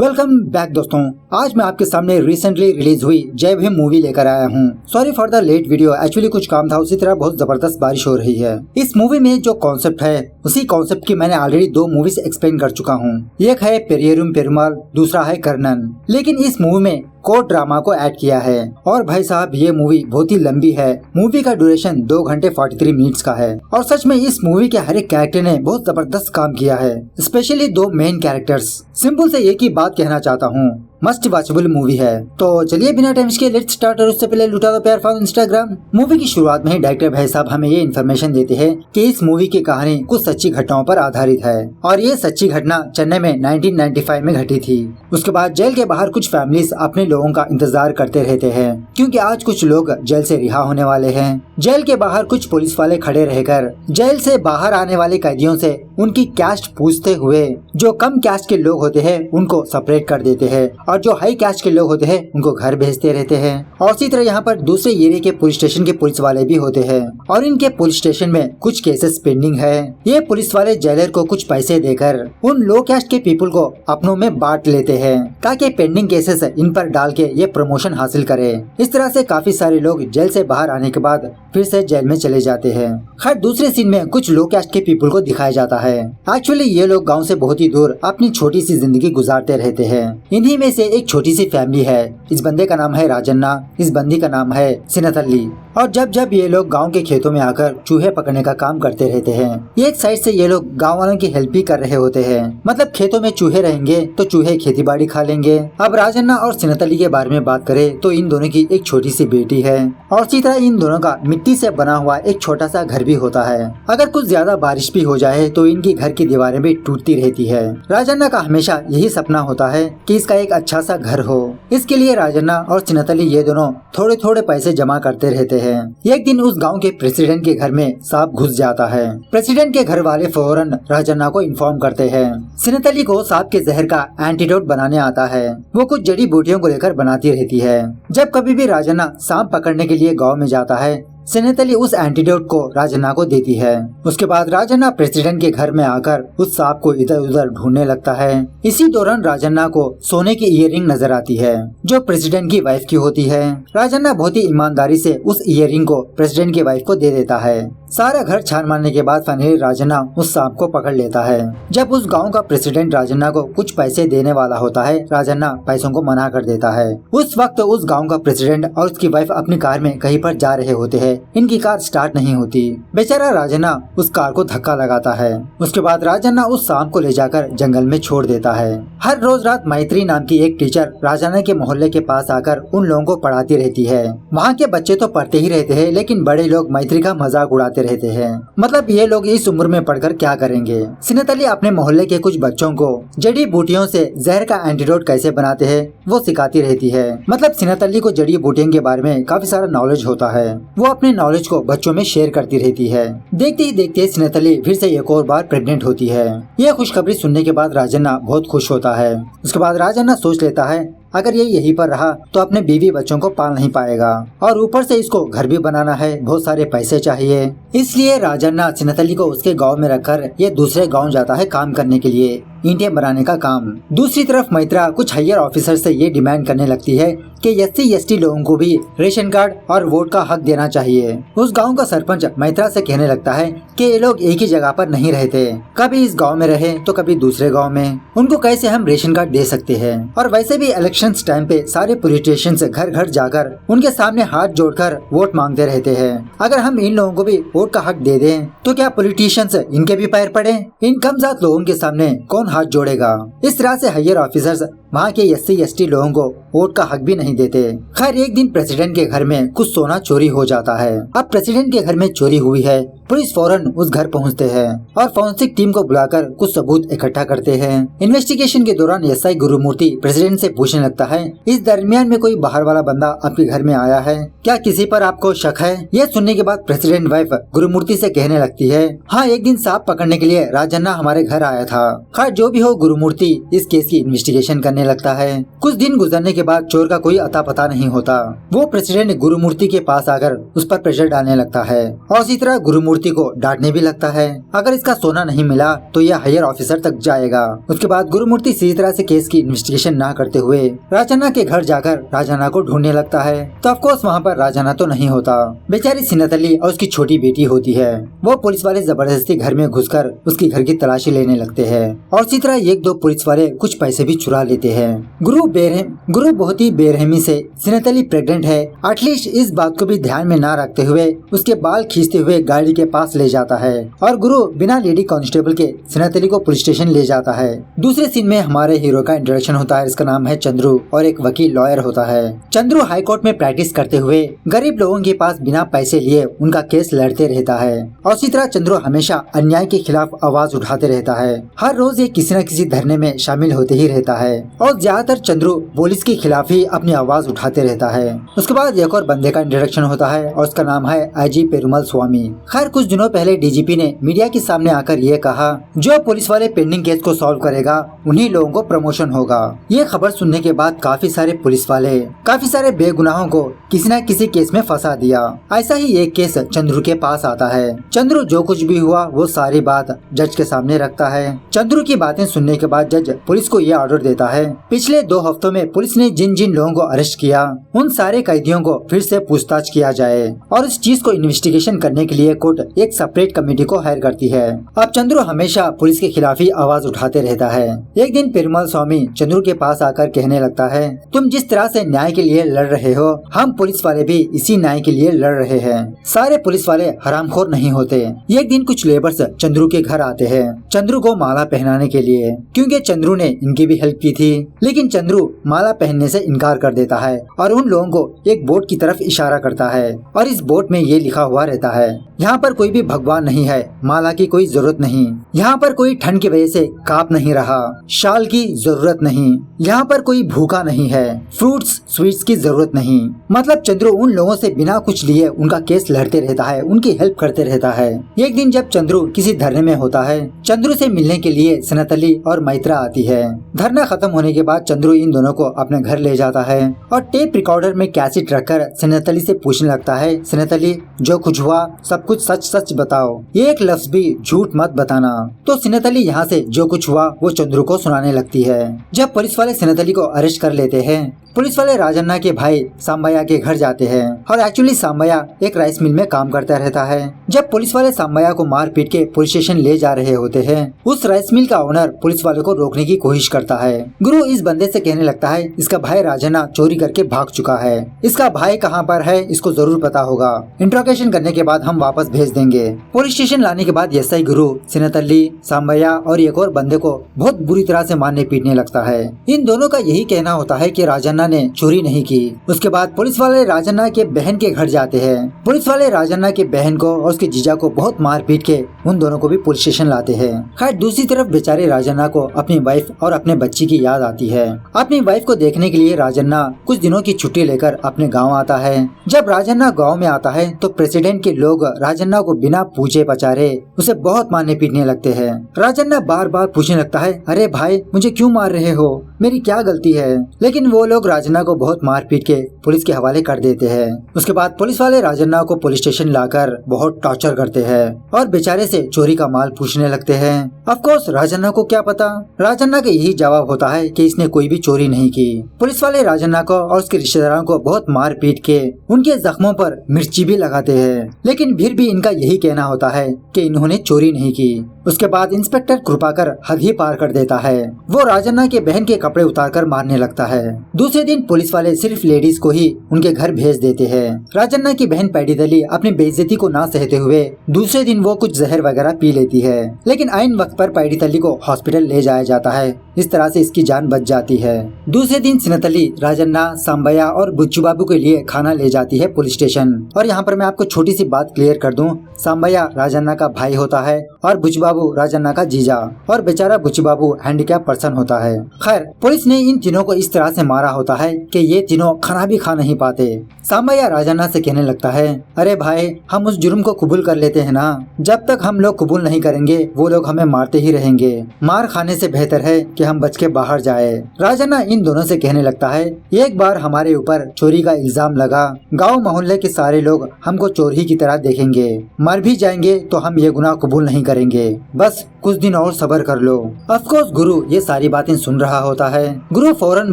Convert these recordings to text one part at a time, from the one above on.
Welcome back दोस्तों। आज मैं आपके सामने रिसेंटली रिलीज हुई जय भीम मूवी लेकर आया हूँ। Sorry for the late video, actually कुछ काम था, उसी तरह बहुत जबरदस्त बारिश हो रही है। इस मूवी में जो कॉन्सेप्ट है उसी कॉन्सेप्ट की मैंने ऑलरेडी 2 मूवीज एक्सप्लेन कर चुका हूँ। एक है पेरियरुम पेरुमाल, दूसरा है कर्णन। लेकिन इस मूवी में कोर्ट ड्रामा को ऐड किया है और भाई साहब ये मूवी बहुत ही लंबी है। मूवी का ड्यूरेशन 2 घंटे 43 मिनट्स का है और सच में इस मूवी के हर एक कैरेक्टर ने बहुत जबरदस्त काम किया है, स्पेशली 2 मेन कैरेक्टर्स। सिंपल से एक ही बात कहना चाहता हूँ, मस्ट वॉचेबल मूवी है। तो चलिए बिना टाइम के लेट्स स्टार्ट। और उससे पहले लुटा दो प्यार फॉर इंस्टाग्राम। मूवी की शुरुआत में ही डायरेक्टर भाई साहब हमें ये इन्फॉर्मेशन देते हैं कि इस मूवी की कहानी कुछ सच्ची घटनाओं पर आधारित है और ये सच्ची घटना चेन्नई में 1995 में घटी थी। उसके बाद जेल के बाहर कुछ फैमिलीज अपने लोगों का इंतजार करते रहते हैं क्योंकि आज कुछ लोग जेल से रिहा होने वाले हैं। जेल के बाहर कुछ पुलिस वाले खड़े रहकर जेल से बाहर आने वाले कैदियों से उनकी कैस्ट पूछते हुए जो कम कैस्ट के लोग होते हैं उनको सेपरेट कर देते हैं और जो हाई कैस्ट के लोग होते हैं उनको घर भेजते रहते हैं। और इसी तरह यहाँ पर दूसरे एरिया के पुलिस स्टेशन के पुलिस वाले भी होते हैं और इनके पुलिस स्टेशन में कुछ केसेस पेंडिंग है। ये पुलिस वाले जेलर को कुछ पैसे देकर उन लो कैस्ट के पीपल को अपनों में बांट लेते हैं ताकि पेंडिंग केसेस इन पर डाल के ये प्रमोशन हासिल करे। इस तरह से काफी सारे लोग जेल से बाहर आने के बाद फिर से जेल में चले जाते हैं। खैर दूसरे सीन में कुछ लो कैस्ट के पीपल को दिखाया जाता है। एक्चुअली ये लोग गाँव से बहुत ही दूर अपनी छोटी सी जिंदगी गुजारते रहते हैं। इन्हीं में से एक छोटी सी फैमिली है। इस बंदे का नाम है राजन्ना, इस बंदी का नाम है सिनतल्ली। और जब ये लोग गांव के खेतों में आकर चूहे पकड़ने का काम करते रहते हैं। एक साइड से ये लोग गांव वालों की हेल्प भी कर रहे होते हैं, मतलब खेतों में चूहे रहेंगे तो चूहे खेती बाड़ी खा लेंगे। अब राजन्ना और सिनतल्ली के बारे में बात करें तो इन दोनों की एक छोटी सी बेटी है और इसी तरह इन दोनों का मिट्टी से बना हुआ एक छोटा सा घर भी होता है। अगर कुछ ज्यादा बारिश भी हो जाए तो इनकी घर की दीवारें भी टूटती रहती है। राजन्ना का हमेशा यही सपना होता है कि इसका एक अच्छा सा घर हो। इसके लिए राजन्ना और सिनतल्ली ये दोनों थोड़े थोड़े पैसे जमा करते रहते हैं। एक दिन उस गांव के प्रेसिडेंट के घर में सांप घुस जाता है। प्रेसिडेंट के घर वाले फौरन राजन्ना को इन्फॉर्म करते हैं। सिनतल्ली को सांप के जहर का एंटीडोट बनाने आता है। वो कुछ जड़ी बूटियों को लेकर बनाती रहती है। जब कभी भी राजन्ना सांप पकड़ने के लिए गाँव में जाता है सिनतल्ली उस एंटीडोट को राजन्ना को देती है। उसके बाद राजन्ना प्रेसिडेंट के घर में आकर उस सांप को इधर उधर ढूंढने लगता है। इसी दौरान राजन्ना को सोने की इयररिंग नजर आती है जो प्रेसिडेंट की वाइफ की होती है। राजन्ना बहुत ही ईमानदारी से उस इयररिंग को प्रेसिडेंट की वाइफ को दे देता है। सारा घर छान मारने के बाद फाइनली राजन्ना उस सांप को पकड़ लेता है। जब उस गाँव का प्रेसिडेंट राजन्ना को कुछ पैसे देने वाला होता है, राजन्ना पैसों को मना कर देता है। उस वक्त उस गाँव का प्रेसिडेंट और उसकी वाइफ अपनी कार में कहीं पर जा रहे होते हैं। इनकी कार स्टार्ट नहीं होती। बेचारा राजन्ना उस कार को धक्का लगाता है। उसके बाद राजन्ना उस सांप को ले जाकर जंगल में छोड़ देता है। हर रोज रात मैत्री नाम की एक टीचर राजन्ना के मोहल्ले के पास आकर उन लोगों को पढ़ाती रहती है। वहाँ के बच्चे तो पढ़ते ही रहते हैं लेकिन बड़े लोग मैत्री का मजाक उड़ाते रहते हैं। मतलब ये लोग इस उम्र में पढ़कर क्या करेंगे। सिनतल्ली अपने मोहल्ले के कुछ बच्चों को जड़ी बूटियों से जहर का एंटीडोट कैसे बनाते हैं वो सिखाती रहती है। मतलब सिनतल्ली को जड़ी बूटियों के बारे में काफी सारा नॉलेज होता है। वो अपने नॉलेज को बच्चों में शेयर करती रहती है। देखते ही देखते सिनतल्ली फिर से एक और बार प्रेग्नेंट होती है। यह खुशखबरी सुनने के बाद राजन्ना बहुत खुश होता है। उसके बाद राजन्ना सोच लेता है अगर ये यहीं पर रहा तो अपने बीवी बच्चों को पाल नहीं पाएगा और ऊपर से इसको घर भी बनाना है, बहुत सारे पैसे चाहिए। इसलिए राजन्ना सिनतल्ली को उसके गांव में रखकर ये दूसरे गांव जाता है काम करने के लिए, ईंटें बनाने का काम। दूसरी तरफ मैत्रा कुछ हायर ऑफिसर से ये डिमांड करने लगती है कि SC/ST लोगों को भी रेशन कार्ड और वोट का हक देना चाहिए। उस गांव का सरपंच मैत्रा से कहने लगता है कि ये लोग एक ही जगह पर नहीं रहते, कभी इस गांव में रहे तो कभी दूसरे गांव में, उनको कैसे हम रेशन कार्ड दे सकते हैं। और वैसे भी इलेक्शन टाइम पे सारे पॉलिटिशियंस घर घर जाकर उनके सामने हाथ जोड़कर वोट मांगते रहते हैं। अगर हम इन लोगों को भी वोट का हक दे दें तो क्या पॉलिटिशियंस इनके भी पैर पड़े? इन कमजात लोगों के सामने कौन हाथ जोड़ेगा? इस तरह से हायर ऑफिसर्स वहाँ के SC/ST लोगों को वोट का हक भी नहीं देते। खैर एक दिन प्रेसिडेंट के घर में कुछ सोना चोरी हो जाता है। अब प्रेसिडेंट के घर में चोरी हुई है। पुलिस फौरन उस घर पहुँचते हैं और फॉरेंसिक टीम को बुलाकर कुछ सबूत इकट्ठा करते हैं। इन्वेस्टिगेशन के दौरान SI गुरुमूर्ति प्रेसिडेंट से पूछने लगता है इस दरमियान में कोई बाहर वाला बंदा आपके घर में आया है, क्या किसी पर आपको शक है? यह सुनने के बाद प्रेसिडेंट वाइफ गुरुमूर्ति से कहने लगती है हाँ एक दिन सांप पकड़ने के लिए राजन्ना हमारे घर आया था। खैर जो भी हो गुरुमूर्ति इस केस की इन्वेस्टिगेशन करने ढूंढने लगता है। कुछ दिन गुजरने के बाद चोर का कोई अता पता नहीं होता। वो प्रेसिडेंट गुरुमूर्ति के पास आकर उस पर प्रेशर डालने लगता है और इसी तरह गुरुमूर्ति को डांटने भी लगता है। अगर इसका सोना नहीं मिला तो यह हायर ऑफिसर तक जाएगा। उसके बाद गुरुमूर्ति इसी तरह से केस की इन्वेस्टिगेशन न करते हुए राजन्ना के घर जाकर राजन्ना को ढूंढने लगता है। तो ऑफकोर्स वहाँ पर राजन्ना तो नहीं होता। बेचारी सिनतली और उसकी छोटी बेटी होती है। वो पुलिस वाले जबरदस्ती घर में घुसकर उसकी घर की तलाशी लेने लगते हैं और इसी तरह एक दो पुलिस वाले कुछ पैसे भी चुरा लेते हैं। गुरु बहुत ही बेरहमी से सिनतली प्रेग्नेंट है एटलीस्ट इस बात को भी ध्यान में न रखते हुए उसके बाल खींचते हुए गाड़ी के पास ले जाता है और गुरु बिना लेडी कांस्टेबल के सिनतली को पुलिस स्टेशन ले जाता है। दूसरे सीन में हमारे हीरो का इंट्रोडक्शन होता है। इसका नाम है चंद्रू और एक वकील लॉयर होता है। चंद्रू हाई कोर्ट में प्रैक्टिस करते हुए गरीब लोगों के पास बिना पैसे लिए उनका केस लड़ते रहता है और इसी तरह चंद्रू हमेशा अन्याय के खिलाफ आवाज उठाते रहता है। हर रोज ये किसी न किसी धरने में शामिल होते ही रहता है और ज्यादातर चंद्रू पुलिस के खिलाफ ही अपनी आवाज उठाते रहता है। उसके बाद एक और बंदे का इंट्रोडक्शन होता है और उसका नाम है IG पेरुमल स्वामी। खैर कुछ दिनों पहले DGP ने मीडिया के सामने आकर ये कहा जो पुलिस वाले पेंडिंग केस को सॉल्व करेगा उन्हीं लोगों को प्रमोशन होगा। ये खबर सुनने के बाद काफी सारे पुलिस वाले काफी सारे बेगुनाहों को किसी न किसी केस में फंसा दिया। ऐसा ही एक केस चंद्रू के पास आता है। चंद्रू जो कुछ भी हुआ वो सारी बात जज के सामने रखता है। चंद्रू की बातें सुनने के बाद जज पुलिस को ये ऑर्डर देता है पिछले 2 हफ्तों में पुलिस ने जिन जिन लोगों को अरेस्ट किया उन सारे कैदियों को फिर से पूछताछ किया जाए और इस चीज को इन्वेस्टिगेशन करने के लिए कोर्ट एक सेपरेट कमेटी को हायर करती है। अब चंद्रू हमेशा पुलिस के खिलाफ ही आवाज उठाते रहता है। एक दिन पेरुमल स्वामी चंद्रू के पास आकर कहने लगता है तुम जिस तरह से न्याय के लिए लड़ रहे हो हम पुलिस वाले भी इसी न्याय के लिए लड़ रहे हैं। सारे पुलिस वाले हरामखोर नहीं होते। एक दिन कुछ लेबर्स चंद्रू के घर आते हैं चंद्रू को माला पहनाने के लिए क्योंकि चंद्रू ने इनकी भी हेल्प की थी। लेकिन चंद्रू माला पहनने से इनकार कर देता है और उन लोगों को एक बोर्ड की तरफ इशारा करता है और इस बोर्ड में ये लिखा हुआ रहता है यहाँ पर कोई भी भगवान नहीं है, माला की कोई जरूरत नहीं, यहाँ पर कोई ठंड की वजह से कांप नहीं रहा, शाल की जरूरत नहीं, यहाँ पर कोई भूखा नहीं है, फ्रूट्स स्वीट्स की जरूरत नहीं। मतलब चंद्रू उन लोगों से बिना कुछ लिए उनका केस लड़ते रहता है, उनकी हेल्प करते रहता है। एक दिन जब चंद्रू किसी धरने में होता है चंद्रू से मिलने के लिए सिनतली और मैत्रा आती है। धरना खत्म होने के बाद चंद्रू इन दोनों को अपने घर ले जाता है और टेप रिकॉर्डर में कैसेट रखकर सिनतली से पूछने लगता है सिनतली जो कुछ हुआ सब कुछ सच सच बताओ, एक लफ्ज भी झूठ मत बताना। तो सिनतली यहाँ से जो कुछ हुआ वो चंद्रू को सुनाने लगती है। जब पुलिस वाले सिनतली को अरेस्ट कर लेते हैं पुलिस वाले राजन्ना के भाई सांबैया के घर जाते हैं और एक्चुअली सांबैया एक राइस मिल में काम करता रहता है। जब पुलिस वाले सांबैया को मार पीट के पुलिस स्टेशन ले जा रहे होते हैं उस राइस मिल का ओनर पुलिस वाले को रोकने की कोशिश करता है। गुरु इस बंदे से कहने लगता है इसका भाई राजन्ना चोरी करके भाग चुका है, इसका भाई कहाँ पर है इसको जरूर पता होगा, इंट्रोगेशन करने के बाद हम वापस भेज देंगे। पुलिस स्टेशन लाने के बाद एसआई गुरु सिनतली सांबैया और एक और बंदे को बहुत बुरी तरह से मारने पीटने लगता है। इन दोनों का यही कहना होता है कि राजन्ना ने चोरी नहीं की। उसके बाद पुलिस वाले राजन्ना के बहन के घर जाते हैं। पुलिस वाले राजन्ना के बहन को और उसके जीजा को बहुत मार पीट के उन दोनों को भी पुलिस स्टेशन लाते हैं। खैर दूसरी तरफ बेचारे राजन्ना को अपनी वाइफ और अपने बच्ची की याद आती है। अपनी वाइफ को देखने के लिए राजन्ना कुछ दिनों की छुट्टी लेकर अपने गाँव आता है। जब राजन्ना गाँव में आता है तो प्रेसिडेंट के लोग राजन्ना को बिना पूछे पचारे उसे बहुत मारने पीटने लगते हैं। राजन्ना बार बार पूछने लगता है अरे भाई मुझे क्यों मार रहे हो, मेरी क्या गलती है, लेकिन वो लोग राजन्ना को बहुत मार पीट के पुलिस के हवाले कर देते हैं। उसके बाद पुलिस वाले राजन्ना को पुलिस स्टेशन लाकर बहुत टॉर्चर करते हैं और बेचारे से चोरी का माल पूछने लगते हैं। ऑफ कोर्स राजन्ना को क्या पता, राजन्ना का यही जवाब होता है कि इसने कोई भी चोरी नहीं की। पुलिस वाले राजन्ना को और उसके रिश्तेदारों को बहुत मार पीट के उनके जख्मों पर मिर्ची भी लगाते हैं, लेकिन फिर भी इनका यही कहना होता है कि इन्होंने चोरी नहीं की। उसके बाद इंस्पेक्टर कृपाकर हद ही पार कर देता है, वो राजन्ना के बहन के कपड़े उतारकर मारने लगता है। दूसरे दिन पुलिस वाले सिर्फ लेडीज को ही उनके घर भेज देते हैं। राजन्ना की बहन पैडीदली अपनी बेइज्जती को ना सहते हुए दूसरे दिन वो कुछ जहर वगैरह पी लेती है, लेकिन आइन वक्त पर पैडीदली को हॉस्पिटल ले जाया जाता है। इस तरह से इसकी जान बच जाती है। दूसरे दिन सिनतली राजन्ना सांबैया और बुच्चू बाबू के लिए खाना ले जाती है पुलिस स्टेशन। और यहाँ पर मैं आपको छोटी सी बात क्लियर कर दूं, सांबैया राजन्ना का भाई होता है और बुच्चू बाबू राजन्ना का जीजा, और बेचारा बुच्चू बाबू हैंडीकैप पर्सन होता है। खैर पुलिस ने इन तीनों को इस तरह से मारा होता है कि ये तीनों खाना भी खा नहीं पाते। सांबैया राजन्ना से कहने लगता है, अरे भाई हम उस जुर्म को कबूल कर लेते हैं ना, जब तक हम लोग कबूल नहीं करेंगे वो लोग हमें मारते ही रहेंगे, मार खाने से बेहतर है कि हम बच के बाहर जाए। राजन्ना इन दोनों से कहने लगता है, एक बार हमारे ऊपर चोरी का इल्जाम लगा, गाँव मोहल्ले के सारे लोग हमको चोर ही की तरह देखेंगे, मर भी जाएंगे तो हम ये गुनाह कबूल नहीं करेंगे, बस कुछ दिन और सब्र कर लो। ऑफकोर्स गुरु ये सारी बातें सुन रहा होता है। गुरु फौरन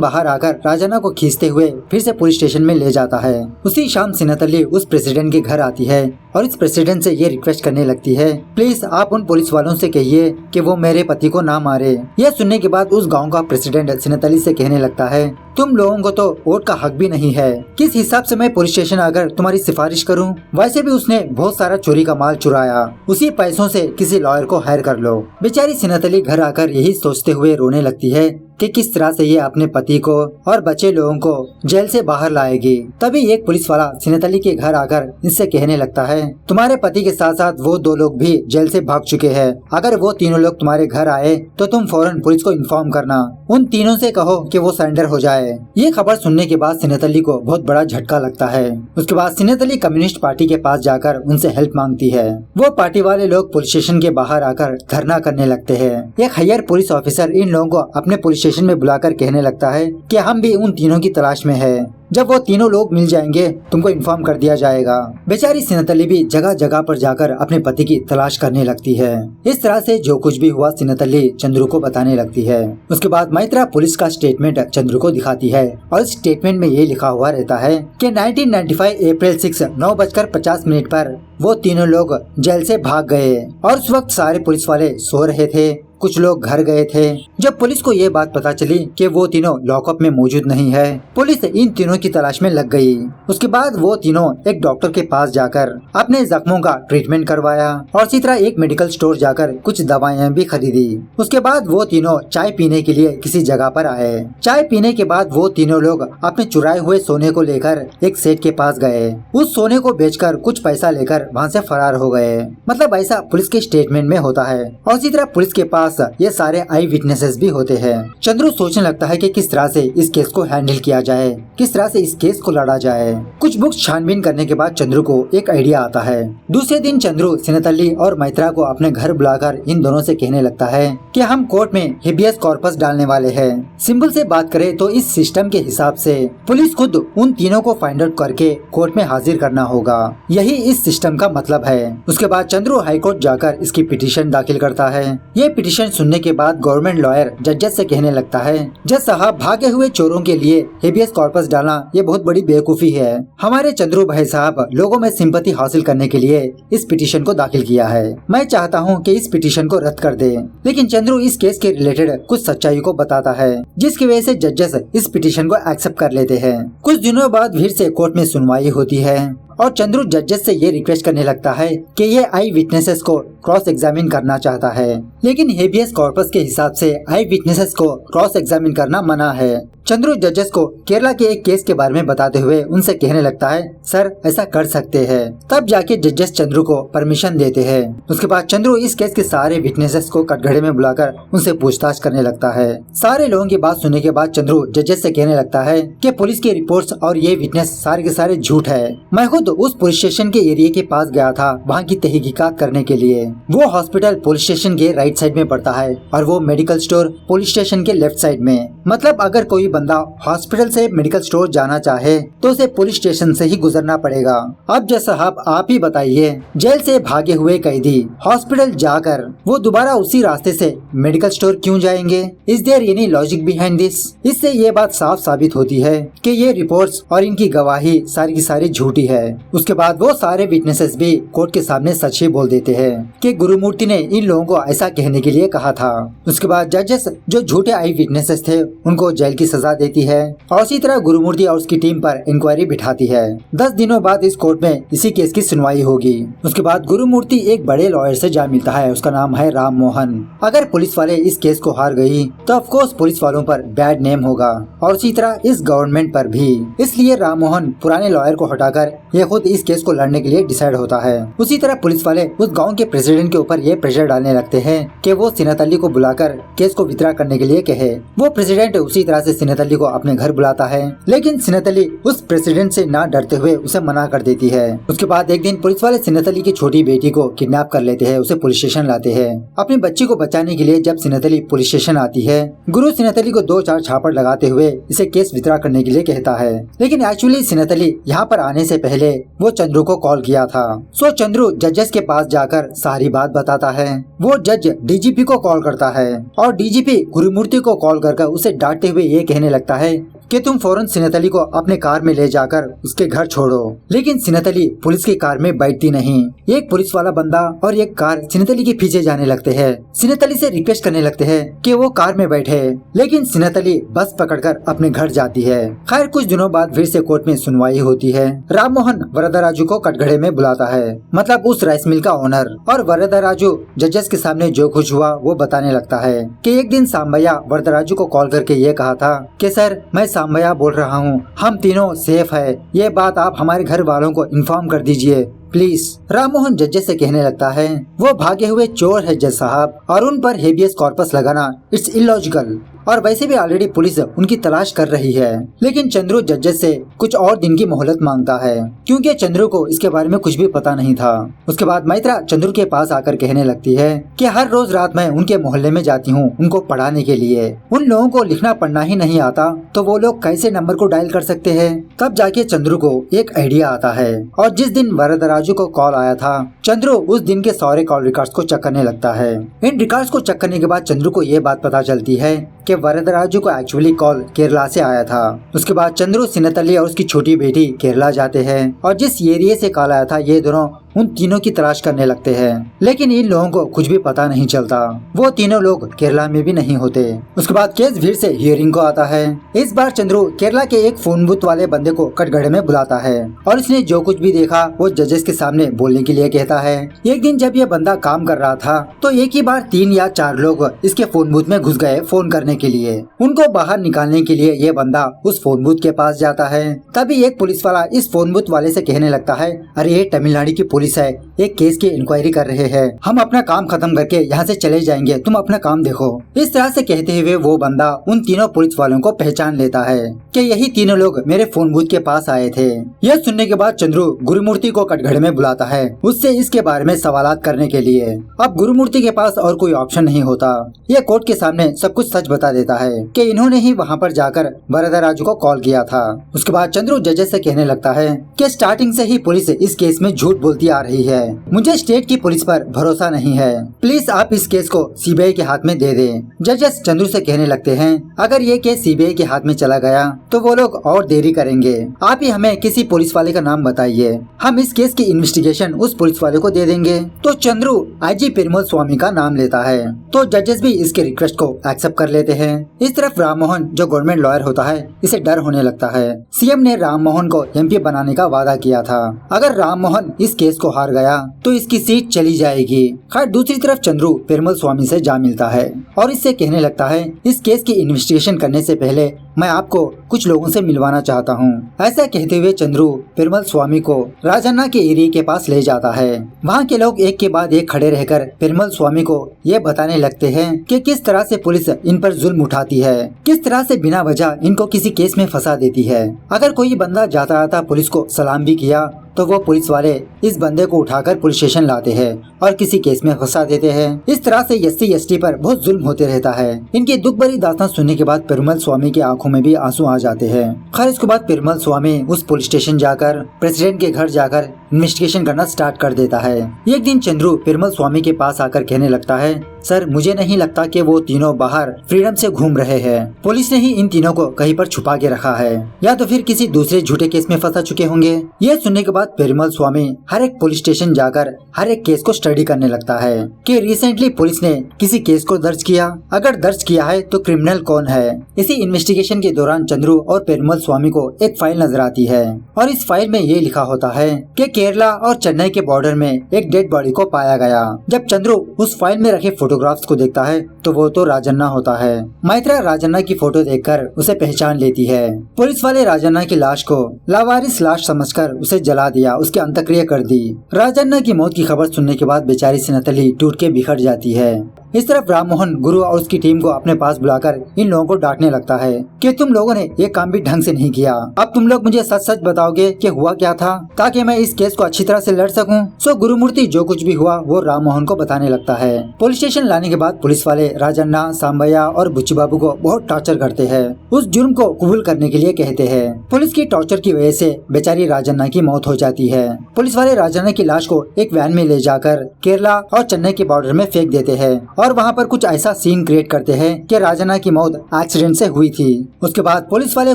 बाहर आकर राजन्ना को खींचते हुए फिर से पुलिस स्टेशन में ले जाता है। उसी शाम सिनतली उस प्रेसिडेंट के घर आती है और इस प्रेसिडेंट से ये रिक्वेस्ट करने लगती है, प्लीज आप उन पुलिस वालों से कहिए कि वो मेरे पति को ना मारे। यह सुनने के बाद उस गांव का प्रेसिडेंट सिनतली से कहने लगता है, तुम लोगों को तो वोट का हक भी नहीं है, किस हिसाब से मैं पुलिस स्टेशन आकर तुम्हारी सिफारिश करूं? वैसे भी उसने बहुत सारा चोरी का माल चुराया, उसी पैसों से किसी लॉयर को हायर कर लो। बेचारी सिनतली घर आकर यही सोचते हुए रोने लगती है कि किस तरह से ये अपने पति को और बचे लोगों को जेल से बाहर लाएगी। तभी एक पुलिस वाला सिनतली के घर आकर इससे कहने लगता है, तुम्हारे पति के साथ साथ वो 2 लोग भी जेल से भाग चुके हैं, अगर वो तीनों लोग तुम्हारे घर आए तो तुम फौरन पुलिस को इन्फॉर्म करना, उन तीनों से कहो कि वो सरेंडर हो जाए। ये खबर सुनने के बाद सिनतली को बहुत बड़ा झटका लगता है। उसके बाद सिनतली कम्युनिस्ट पार्टी के पास जाकर उनसे हेल्प मांगती है। वो पार्टी वाले लोग पुलिस स्टेशन के बाहर आकर धरना करने लगते हैं। एक हायर पुलिस ऑफिसर इन लोगों को अपने पुलिस स्टेशन में बुलाकर कहने लगता है कि हम भी उन तीनों की तलाश में है, जब वो तीनों लोग मिल जाएंगे तुमको इन्फॉर्म कर दिया जाएगा। बेचारी सिनतली भी जगह जगह पर जाकर अपने पति की तलाश करने लगती है। इस तरह से जो कुछ भी हुआ सिनतली चंद्रू को बताने लगती है। उसके बाद मैत्रा पुलिस का स्टेटमेंट चंद्रू को दिखाती है और इस स्टेटमेंट में ये लिखा हुआ रहता है कि 1995 अप्रैल 6 9:50 पर वो तीनों लोग जेल से भाग गए और उस वक्त सारे पुलिस वाले सो रहे थे, कुछ लोग घर गए थे। जब पुलिस को ये बात पता चली कि वो तीनों लॉकअप में मौजूद नहीं है, पुलिस इन तीनों की तलाश में लग गई। उसके बाद वो तीनों एक डॉक्टर के पास जाकर अपने जख्मों का ट्रीटमेंट करवाया और इसी तरह एक मेडिकल स्टोर जाकर कुछ दवाएं भी खरीदी। उसके बाद वो तीनों चाय पीने के लिए किसी जगह पर आए। चाय पीने के बाद वो तीनों लोग अपने चुराए हुए सोने को लेकर एक सेठ के पास गए। उस सोने को बेचकर कुछ पैसा लेकर वहाँ से फरार हो गए। मतलब ऐसा पुलिस के स्टेटमेंट में होता है। और इसी तरह पुलिस के पास ये सारे आई विटनेसेस भी होते हैं। चंद्रू सोचने लगता है कि किस तरह से इस केस को हैंडल किया जाए, किस तरह से इस केस को लड़ा जाए। कुछ बुक्स छानबीन करने के बाद चंद्रू को एक आइडिया आता है। दूसरे दिन चंद्रू सिनतली और मैत्रा को अपने घर बुलाकर इन दोनों से कहने लगता है कि हम कोर्ट में हेबियस कॉर्पस डालने वाले हैं। सिंपल से बात करें तो इस सिस्टम के हिसाब से पुलिस खुद उन तीनों को फाइंड आउट करके कोर्ट में हाजिर करना होगा, यही इस सिस्टम का मतलब है। उसके बाद चंद्रू हाईकोर्ट जाकर इसकी पिटीशन दाखिल करता है। ये पिटीशन सुनने के बाद गवर्नमेंट लॉयर जजेस से कहने लगता है, जज साहब भागे हुए चोरों के लिए हेबियस कॉर्पस डालना ये बहुत बड़ी बेवकूफी है। हमारे चंद्रू भाई साहब लोगों में सिंपैथी हासिल करने के लिए इस पिटीशन को दाखिल किया है। मैं चाहता हूँ कि इस पिटीशन को रद्द कर दे। लेकिन चंद्रू इस केस के रिलेटेड कुछ सच्चाई को बताता है, जिसकी वजह से जजेस इस पिटीशन को एक्सेप्ट कर लेते हैं। कुछ दिनों बाद फिर से कोर्ट में सुनवाई होती है और चंद्रू जजेस से ये रिक्वेस्ट करने लगता है कि ये आई विटनेसेस को क्रॉस एग्जामिन करना चाहता है, लेकिन हेबियस कॉर्पस के हिसाब से आई विटनेसेस को क्रॉस एग्जामिन करना मना है। चंद्रू जजेस को केरला के एक केस के बारे में बताते हुए उनसे कहने लगता है, सर ऐसा कर सकते हैं। तब जाके जजेस चंद्रू को परमिशन देते हैं। उसके बाद चंद्रू इस केस के सारे विटनेसेस को कटघरे में बुलाकर उनसे पूछताछ करने लगता है। सारे लोगों की बात सुनने के बाद चंद्रू जजेस से कहने लगता है कि पुलिस की रिपोर्ट्स और ये विटनेस सारे के सारे झूठ है। मैं खुद उस पुलिस स्टेशन के एरिया के पास गया था वहाँ की तहकीकात करने के लिए। वो हॉस्पिटल पुलिस स्टेशन के राइट साइड में पड़ता है और वो मेडिकल स्टोर पुलिस स्टेशन के लेफ्ट साइड में। मतलब अगर कोई बंदा हॉस्पिटल से मेडिकल स्टोर जाना चाहे तो उसे पुलिस स्टेशन से ही गुजरना पड़ेगा। अब जज साहब आप ही बताइए, जेल से भागे हुए कैदी हॉस्पिटल जाकर वो दोबारा उसी रास्ते से मेडिकल स्टोर क्यों जाएंगे? Is there any logic behind this? इससे ये बात साफ साबित होती है कि ये रिपोर्ट्स और इनकी गवाही सारी की सारी झूठी है। उसके बाद वो सारे विटनेसेस भी कोर्ट के सामने सच ही बोल देते हैं कि गुरुमूर्ति ने इन लोगों को ऐसा कहने के लिए कहा था। उसके बाद जजेस जो झूठे आई विटनेसेस थे उनको जेल की सजा देती है और इसी तरह गुरुमूर्ति और उसकी टीम पर इंक्वायरी बिठाती है। 10 दिनों बाद इस कोर्ट में इसी केस की सुनवाई होगी। उसके बाद गुरुमूर्ति एक बड़े लॉयर से जा मिलता है, उसका नाम है राम मोहन। अगर पुलिस वाले इस केस को हार गई तो ऑफकोर्स पुलिस वालों पर बैड नेम होगा और इसी तरह इस गवर्नमेंट पर भी। इसलिए राम मोहन पुराने लॉयर को हटाकर ये खुद इस केस को लड़ने के लिए डिसाइड होता है। उसी तरह पुलिस वाले उस गाँव के प्रेसिडेंट के ऊपर ये प्रेशर डालने लगते हैं कि वो सीनत अली को बुलाकर केस को विथड्रॉ करने के लिए कहे। वो प्रेसिडेंट उसी तरह से सीनत अली को अपने घर बुलाता है, लेकिन सीनत अली उस प्रेसिडेंट से ना डरते हुए उसे मना कर देती है। उसके बाद एक दिन पुलिस वाले सीनत अली की छोटी बेटी को किडनैप कर लेते हैं, उसे पुलिस स्टेशन लाते हैं। अपनी बच्ची को बचाने के लिए जब सीनत अली पुलिस स्टेशन आती है, गुरु सीनत अली को 2-4 झापड़ लगाते हुए इसे केस विथड्रॉ करने के लिए कहता है। लेकिन एक्चुअली सीनत अली यहाँ पर आने से पहले वो चंद्रू को कॉल किया था। सो चंद्रू जजेस के पास जाकर सारी बात बताता है। वो जज डीजीपी को कॉल करता है और डीजीपी गुरुमूर्ति को कॉल कर उसे डांटते हुए ये कहने लगता है कि तुम फौरन सीनत अली को अपने कार में ले जाकर उसके घर छोड़ो। लेकिन सीनत अली पुलिस की कार में बैठती नहीं। एक पुलिस वाला बंदा और एक कार सीनत अली के पीछे जाने लगते हैं। सीनत अली से रिक्वेस्ट करने लगते हैं कि वो कार में बैठे, लेकिन सीनत अली बस पकड़कर अपने घर जाती है। खैर कुछ दिनों बाद फिर से कोर्ट में सुनवाई होती है। राम मोहन वरदराजू को कटघरे में बुलाता है, मतलब उस राइस मिल का ओनर, और वरदराजू जजेस के सामने जो कुछ हुआ वो बताने लगता है कि एक दिन सांबैया वरदराजू को कॉल करके ये कहा था कि सर मैं सांबैया बोल रहा हूँ, हम तीनों सेफ है, ये बात आप हमारे घर वालों को इन्फॉर्म कर दीजिए प्लीज। राममोहन जजेस से कहने लगता है वो भागे हुए चोर है जज साहब, और उन पर हेबियस कॉर्पस लगाना इट्स इलॉजिकल, और वैसे भी ऑलरेडी पुलिस उनकी तलाश कर रही है। लेकिन चंद्रू जजेस से कुछ और दिन की मोहलत मांगता है, क्योंकि चंद्रू को इसके बारे में कुछ भी पता नहीं था। उसके बाद मैत्रा चंद्रू के पास आकर कहने लगती है कि हर रोज रात मैं उनके मोहल्ले में जाती हूँ उनको पढ़ाने के लिए। उन लोगों को लिखना पढ़ना ही नहीं आता तो वो लोग कैसे नंबर को डायल कर सकते हैं। तब जाके चंद्रू को एक आइडिया आता है, और जिस दिन वरदराजू को कॉल आया था, चंद्रू उस दिन के सारे कॉल रिकॉर्ड्स को चेक करने लगता है। इन रिकॉर्ड्स को चेक करने के बाद चंद्रू को ये बात पता चलती है कि वरदराजू को एक्चुअली कॉल केरला से आया था। उसके बाद चंद्रू सीनत अली और उसकी छोटी बेटी केरला जाते हैं, और जिस एरिया से कॉल आया था ये दोनों उन तीनों की तलाश करने लगते हैं। लेकिन इन लोगों को कुछ भी पता नहीं चलता, वो तीनों लोग केरला में भी नहीं होते। उसके बाद केस फिर से हियरिंग को आता है। इस बार चंद्रू केरला के एक फोन बूथ वाले बंदे को कटघरे में बुलाता है, और इसने जो कुछ भी देखा वो जजेस के सामने बोलने के लिए कहता है। एक दिन जब ये बंदा काम कर रहा था तो एक ही बार 3 या 4 लोग इसके फोन बूथ में घुस गए फोन करने के लिए। उनको बाहर निकालने के लिए ये बंदा उस फोन बूथ के पास जाता है। तभी एक पुलिस वाला इस फोन बूथ वाले से कहने लगता है, अरे ये तमिलनाडु की पुलिस है, एक केस की इंक्वायरी कर रहे हैं, हम अपना काम खत्म करके यहाँ से चले जाएंगे, तुम अपना काम देखो। इस तरह से कहते हुए वो बंदा उन तीनों पुलिस वालों को पहचान लेता है कि यही तीनों लोग मेरे फोन बूथ के पास आए थे। यह सुनने के बाद चंद्रू गुरुमूर्ति को कटघरे में बुलाता है उससे इसके बारे में सवालात करने के लिए। अब गुरुमूर्ति के पास और कोई ऑप्शन नहीं होता, ये कोर्ट के सामने सब कुछ सच बता देता है कि इन्होंने ही वहाँ पर जाकर वरदराजू को कॉल किया था। उसके बाद चंद्रू जजेस से कहने लगता है कि स्टार्टिंग से ही पुलिस इस केस में झूठ बोलती आ रही है, मुझे स्टेट की पुलिस पर भरोसा नहीं है, प्लीज आप इस केस को सीबीआई के हाथ में दे दें। जजेस चंद्रू से कहने लगते हैं अगर ये केस सीबीआई के हाथ में चला गया तो वो लोग और देरी करेंगे, आप ही हमें किसी पुलिस वाले का नाम बताइए, हम इस केस की इन्वेस्टिगेशन उस पुलिस वाले को दे देंगे। तो चंद्रू आईजी पेरुमल स्वामी का नाम लेता है, तो जजेस भी इसके रिक्वेस्ट को एक्सेप्ट कर लेते हैं। इस तरफ राम मोहन जो गवर्नमेंट लॉयर होता है इसे डर होने लगता है। सीएम ने राम मोहन को एमपी बनाने का वादा किया था, अगर राम मोहन इस केस को हार गया तो इसकी सीट चली जाएगी। खैर दूसरी तरफ चंद्रू पेरुमल स्वामी से जा मिलता है और इससे कहने लगता है इस केस की इन्वेस्टिगेशन करने से पहले मैं आपको कुछ लोगों से मिलवाना चाहता हूँ। ऐसा कहते हुए चंद्रू पेरुमल स्वामी को राजन्ना के एरिया के पास ले जाता है। वहाँ के लोग एक के बाद एक खड़े रहकर पेरुमल स्वामी को ये बताने लगते हैं कि किस तरह से पुलिस इन पर जुल्म उठाती है, किस तरह से बिना वजह इनको किसी केस में फंसा देती है। अगर कोई बंदा जाता आता पुलिस को सलाम भी किया तो वो पुलिस वाले इस बंदे को उठाकर पुलिस स्टेशन लाते हैं और किसी केस में फंसा देते हैं। इस तरह से SC/ST पर बहुत जुल्म होते रहता है। इनकी दुख भरी दास्तान सुनने के बाद पेरुमल स्वामी की आंखों में भी आंसू आ जाते हैं। खैर इसके बाद पेरुमल स्वामी उस पुलिस स्टेशन जाकर प्रेसिडेंट के घर जाकर इन्वेस्टिगेशन करना स्टार्ट कर देता है। एक दिन चंद्रू पेरुमल स्वामी के पास आकर कहने लगता है, सर मुझे नहीं लगता कि वो तीनों बाहर फ्रीडम से घूम रहे हैं, पुलिस ने ही इन तीनों को कहीं पर छुपा के रखा है, या तो फिर किसी दूसरे झूठे केस में फंसा चुके होंगे। ये सुनने के बाद पेरुमल स्वामी हर एक पुलिस स्टेशन जाकर हर एक केस को स्टडी करने लगता है कि रिसेंटली पुलिस ने किसी केस को दर्ज किया, अगर दर्ज किया है तो क्रिमिनल कौन है। इसी इन्वेस्टिगेशन के दौरान चंद्रू और पेरुमल स्वामी को एक फाइल नजर आती है और इस फाइल में ये लिखा होता है कि केरला और चेन्नई के बॉर्डर में एक डेड बॉडी को पाया गया। जब चंद्रू उस फाइल में रखे फोटोग्राफ्स को देखता है तो वो तो राजन्ना होता है। मैत्रा राजन्ना की फोटो देखकर उसे पहचान लेती है। पुलिस वाले राजन्ना की लाश को लावारिस लाश समझकर उसे जला दिया, उसकी अंत्यक्रिया कर दी। राजन्ना की मौत की खबर सुनने के बाद बेचारी सिनतली टूट के बिखर जाती है। इस तरफ राममोहन गुरु और उसकी टीम को अपने पास बुलाकर इन लोगों को डांटने लगता है कि तुम लोगों ने ये काम भी ढंग से नहीं किया। अब तुम लोग मुझे सच सच बताओगे कि हुआ क्या था, ताकि मैं इस केस को अच्छी तरह से लड़ सकूं। सो गुरुमूर्ति जो कुछ भी हुआ वो राममोहन को बताने लगता है। पुलिस स्टेशन लाने के बाद पुलिस वाले राजन्ना, सांबैया और बुच्ची बाबू को बहुत टॉर्चर करते हैं। उस जुर्म को कबूल करने के लिए कहते हैं। पुलिस की टॉर्चर की वजह से बेचारी राजन्ना की मौत हो जाती है। पुलिस वाले राजन्ना की लाश को एक वैन में ले जाकर केरला और चेन्नई के बॉर्डर में फेंक देते हैं और वहाँ पर कुछ ऐसा सीन क्रिएट करते हैं कि राजन्ना की मौत एक्सीडेंट से हुई थी। उसके बाद पुलिस वाले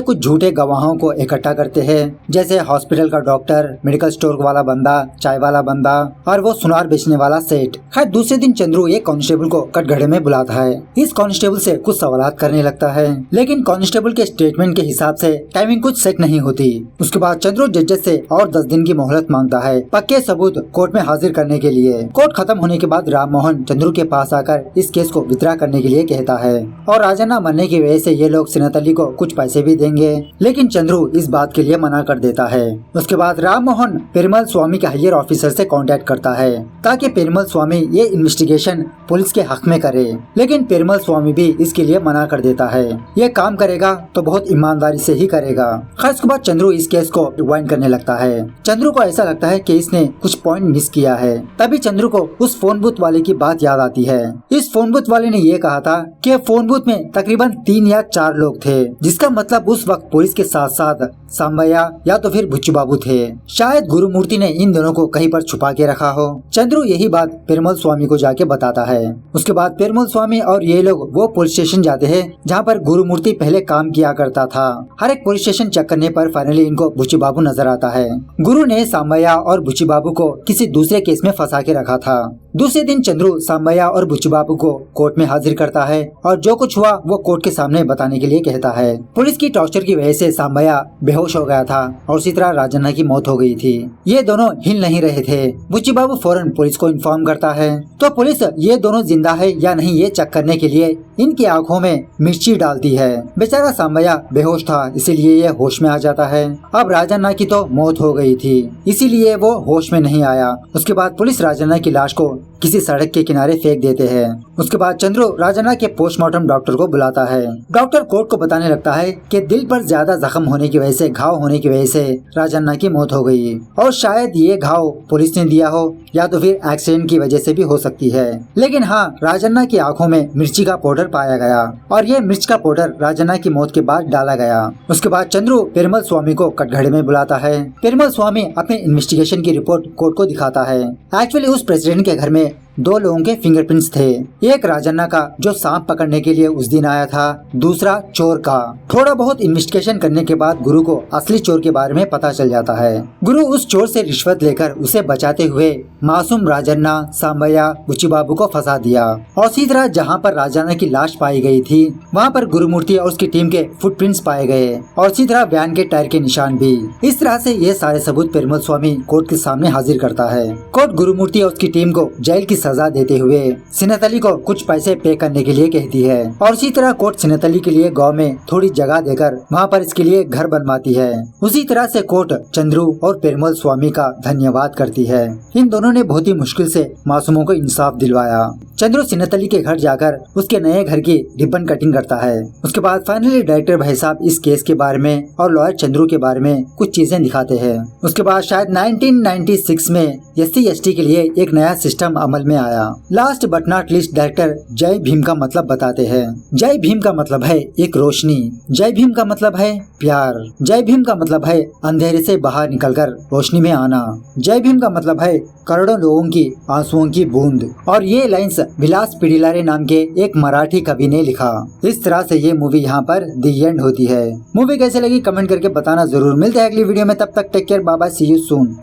कुछ झूठे गवाहों को इकट्ठा करते हैं, जैसे हॉस्पिटल का डॉक्टर, मेडिकल स्टोर वाला बंदा, चाय वाला बंदा और वो सुनार बेचने वाला सेठ। खैर दूसरे दिन चंद्रू एक कांस्टेबल को कटघरे में बुलाता है। इस कांस्टेबल से कुछ सवालात करने लगता है, लेकिन कांस्टेबल के स्टेटमेंट के हिसाब से टाइमिंग कुछ सेट नहीं होती। उसके बाद चंद्रू जजेस से और 10 दिन की मोहलत मांगता है पक्के सबूत कोर्ट में हाजिर करने के लिए। कोर्ट खत्म होने के बाद राममोहन चंद्रू के पास आकर इस केस को वित्ड्रॉ करने के लिए कहता है और राजन्ना मरने की वजह से ये लोग सिनतली को कुछ पैसे भी देंगे, लेकिन चंद्रू इस बात के लिए मना कर देता है। उसके बाद राममोहन पेरुमल स्वामी के हायर ऑफिसर से कांटेक्ट करता है ताकि पेरुमल स्वामी ये इन्वेस्टिगेशन पुलिस के हक में करे, लेकिन पेरुमल स्वामी भी इसके लिए मना कर देता है। ये काम करेगा तो बहुत ईमानदारी से ही करेगा। खैर उसके बाद चंद्रू इस केस को रिवाइंड करने लगता है। चंद्रू को ऐसा लगता है कि इसने कुछ पॉइंट मिस किया है। तभी चंद्रू को उस फोन बूथ वाले की बात याद आती है। इस फोन बूथ वाले ने ये कहा था कि फोन बूथ में तकरीबन 3 या 4 लोग थे, जिसका मतलब उस वक्त पुलिस के साथ साथ सांबैया या तो फिर बुच्चू बाबू थे। शायद गुरुमूर्ति ने इन दोनों को कहीं पर छुपा के रखा हो। चंद्रू यही बात पेरुमल स्वामी को जाके बताता है। उसके बाद पेरुमल स्वामी और ये लोग वो पुलिस स्टेशन जाते हैं जहाँ पर गुरुमूर्ति पहले काम किया करता था। हर एक पुलिस स्टेशन चेक करने पर फाइनली इनको बुच्ची बाबू नजर आता है। गुरु ने सांबैया और बुच्ची बाबू को किसी दूसरे केस में फंसा के रखा था। दूसरे दिन चंद्रू सांबैया और बुच्ची बाबू को कोर्ट में हाजिर करता है और जो कुछ हुआ वो कोर्ट के सामने बताने के लिए कहता है। पुलिस की टॉर्चर की वजह से सांबैया बेहोश हो गया था और उसी तरह राजन्ना की मौत हो गई थी। ये दोनों हिल नहीं रहे थे। बुच्ची बाबू फौरन पुलिस को इन्फॉर्म करता है तो पुलिस ये दोनों जिंदा है या नहीं ये चेक करने के लिए इनकी आंखों में मिर्ची डालती है। बेचारा सांबैया बेहोश था, इसीलिए ये होश में आ जाता है। अब राजन्ना की तो मौत हो गई थी, इसीलिए वो होश में नहीं आया। उसके बाद पुलिस राजन्ना की लाश को किसी सड़क के किनारे फेंक देते हैं। उसके बाद चंद्रू राजन्ना के पोस्टमार्टम डॉक्टर को बुलाता है। डॉक्टर कोर्ट को बताने लगता है कि दिल पर ज्यादा जख्म होने की वजह से, घाव होने की वजह से राजन्ना की मौत हो गई और शायद ये घाव पुलिस ने दिया हो या तो फिर एक्सीडेंट की वजह से भी हो सकती है। लेकिन हाँ, राजन्ना की आंखों में मिर्ची का पाउडर पाया गया और ये मिर्च का पाउडर राजन्ना की मौत के बाद डाला गया। उसके बाद चंद्रू पेरुमल स्वामी को कटघरे में बुलाता है। पेरुमल स्वामी अपने इन्वेस्टिगेशन की रिपोर्ट कोर्ट को दिखाता है। एक्चुअली उस प्रेसिडेंट के घर में 2 लोगों के फिंगरप्रिंट्स थे। एक राजन्ना का जो सांप पकड़ने के लिए उस दिन आया था, दूसरा चोर का। थोड़ा बहुत इन्वेस्टिगेशन करने के बाद गुरु को असली चोर के बारे में पता चल जाता है। गुरु उस चोर से रिश्वत लेकर उसे बचाते हुए मासूम राजन्ना, सांबैया, बुच्ची बाबू को फंसा दिया और इसी तरह जहाँ पर राजन्ना की लाश पाई गई थी वहाँ पर गुरुमूर्ति और उसकी टीम के फुटप्रिंट्स पाए गए और इसी तरह वैन के टायर के निशान भी। इस तरह से ये सारे सबूत पेरुमल स्वामी कोर्ट के सामने हाजिर करता है। कोर्ट गुरुमूर्ति और उसकी टीम को जेल की सजा देते हुए सिनतली को कुछ पैसे पे करने के लिए कहती है और इसी तरह कोर्ट सिनतली के लिए गांव में थोड़ी जगह देकर वहां पर इसके लिए घर बनवाती है। उसी तरह से कोर्ट चंद्रू और पेरुमल स्वामी का धन्यवाद करती है। इन दोनों ने बहुत ही मुश्किल से मासूमों को इंसाफ दिलवाया। चंद्रू सिनतली के घर जाकर उसके नए घर की रिबन कटिंग करता है। उसके बाद फाइनली डायरेक्टर भाई साहब इस केस के बारे में और लॉयर चंद्रू के बारे में कुछ चीजें दिखाते हैं। उसके बाद शायद 1996 में SC/ST के लिए एक नया सिस्टम अमल में आया। Last but not least director जय भीम का मतलब बताते हैं। जय भीम का मतलब है एक रोशनी, जय भीम का मतलब है प्यार, जय भीम का मतलब है अंधेरे से बाहर निकलकर रोशनी में आना, जय भीम का मतलब है करोड़ों लोगों की आंसुओं की बूंद। और ये लाइंस विलास पिडिलारे नाम के एक मराठी कवि ने लिखा। इस तरह से ये मूवी यहाँ पर दी एंड होती है। मूवी कैसे लगी कमेंट करके बताना जरूर। मिलते हैं अगली वीडियो में, तब तक take care, bye bye, see you soon.